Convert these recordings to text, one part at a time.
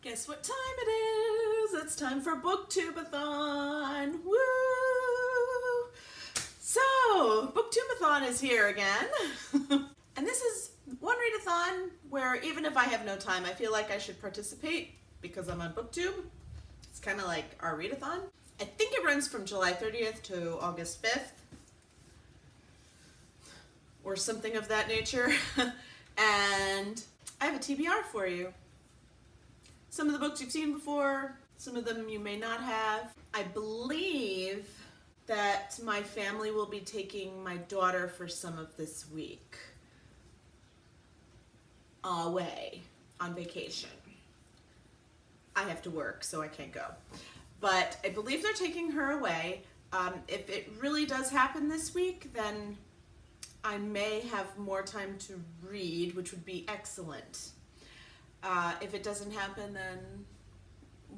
Guess what time it is? It's time for Booktubeathon. Woo! So, Booktubeathon is here again. And this is one readathon where even if I have no time, I feel like I should participate because I'm on Booktube. It's kind of like our readathon. I think it runs from July 30th to August 5th. Or something of that nature. And I have a TBR for you. Some of the books you've seen before, some of them you may not have. I believe that my family will be taking my daughter for some of this week away on vacation. I have to work, so I can't go. But I believe they're taking her away. If it really does happen this week, then I may have more time to read, which would be excellent. If it doesn't happen, then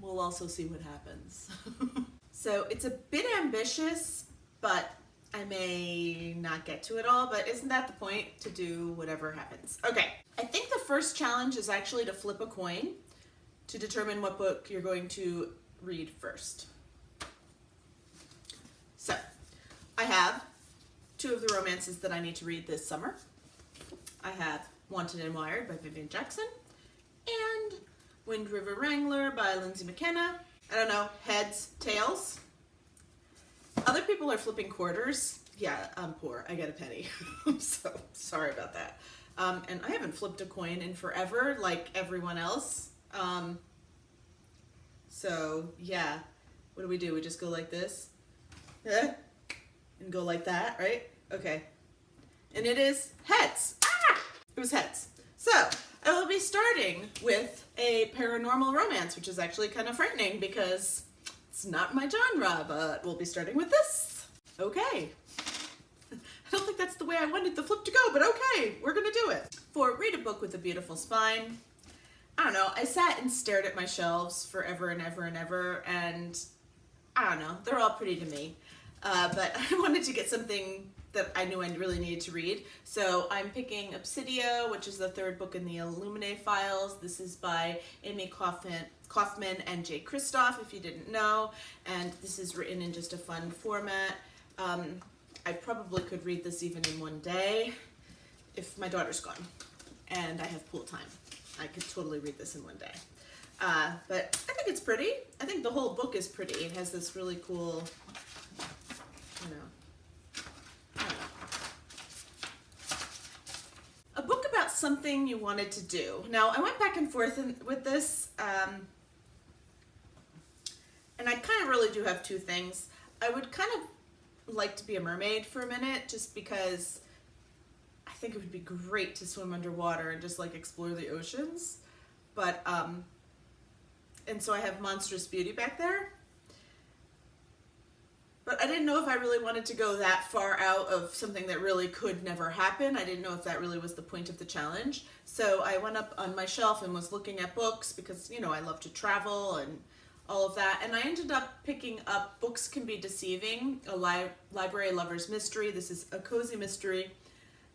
we'll also see what happens. So it's a bit ambitious, but I may not get to it all, but isn't that the point? To do whatever happens. Okay, I think the first challenge is actually to flip a coin to determine what book you're going to read first. So, I have two of the romances that I need to read this summer. I have Wanted and Wired by Vivian Jackson and Wind River Wrangler by Lindsay McKenna. I don't know, heads, tails. Other people are flipping quarters. Yeah, I'm poor. I get a penny. So sorry about that. And I haven't flipped a coin in forever like everyone else. So yeah, what do? We just go like this? And go like that, right? Okay. And it is heads. Ah! It was heads. So I will be starting with a paranormal romance, which is actually kind of frightening because it's not my genre, but we'll be starting with this. Okay. I don't think that's the way I wanted the flip to go, but okay, we're gonna do it. For Read a Book with a Beautiful Spine, I don't know, I sat and stared at my shelves forever and ever and ever, and I don't know, they're all pretty to me. But I wanted to get something that I knew I really needed to read. So I'm picking Obsidio, which is the third book in the Illuminae files. This is by Amy Kaufman and Jay Kristoff, if you didn't know. And this is written in just a fun format. I probably could read this even in one day if my daughter's gone and I have pool time. I could totally read this in one day. But I think it's pretty. I think the whole book is pretty. It has this really cool, I don't know. A book about something you wanted to do. Now, I went back and forth with this, and I kind of really do have two things. I would kind of like to be a mermaid for a minute, just because I think it would be great to swim underwater and just like explore the oceans. But, and so I have Monstrous Beauty back there. But I didn't know if I really wanted to go that far out of something that really could never happen. I didn't know if that really was the point of the challenge. So I went up on my shelf and was looking at books because, you know, I love to travel and all of that. And I ended up picking up Books Can Be Deceiving, a library lover's mystery. This is a cozy mystery.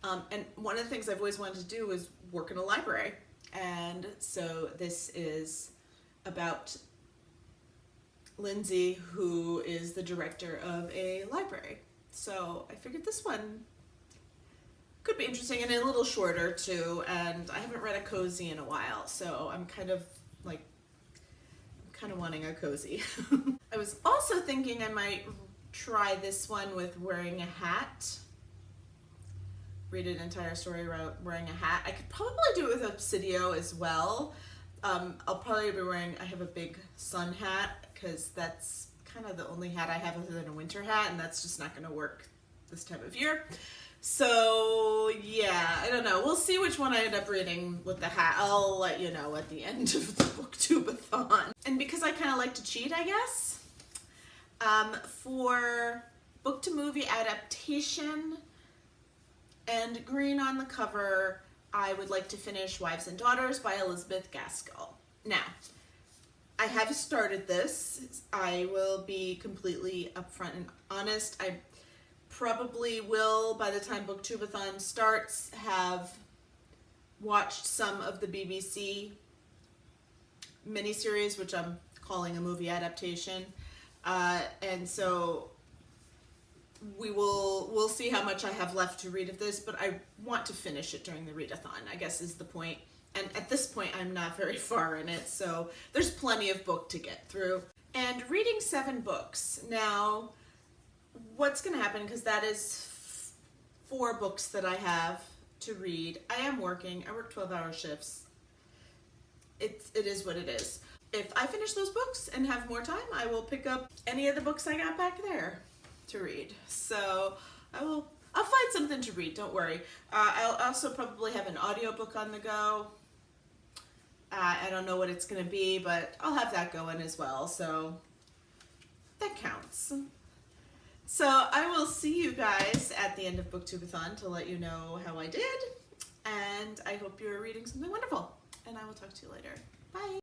And one of the things I've always wanted to do is work in a library. And so this is about Lindsay, who is the director of a library. So I figured this one could be interesting and a little shorter too, and I haven't read a cozy in a while, so I'm kind of wanting a cozy. I was also thinking I might try this one with wearing a hat. Read an entire story about wearing a hat. I could probably do it with Obsidio as well. I'll probably be wearing, I have a big sun hat because that's kind of the only hat I have other than a winter hat, and that's just not going to work this time of year. So yeah, I don't know. We'll see which one I end up reading with the hat. I'll let you know at the end of the Booktubeathon. And because I kind of like to cheat, I guess, for book to movie adaptation and green on the cover, I would like to finish Wives and Daughters by Elizabeth Gaskell. Now, I have started this. I will be completely upfront and honest. I probably will, by the time Booktubeathon starts, have watched some of the BBC miniseries, which I'm calling a movie adaptation. And so we'll see how much I have left to read of this, but I want to finish it during the readathon, I guess is the point. And at this point, I'm not very far in it, so there's plenty of book to get through. And reading 7 books. Now, what's going to happen, because that is 4 books that I have to read. I am working. I work 12-hour shifts. It is what it is. If I finish those books and have more time, I will pick up any of the books I got back there to read. So I'll find something to read, don't worry. I'll also probably have an audiobook on the go. I don't know what it's going to be, but I'll have that going as well, so that counts. So I will see you guys at the end of Booktubeathon to let you know how I did, and I hope you're reading something wonderful, and I will talk to you later. Bye!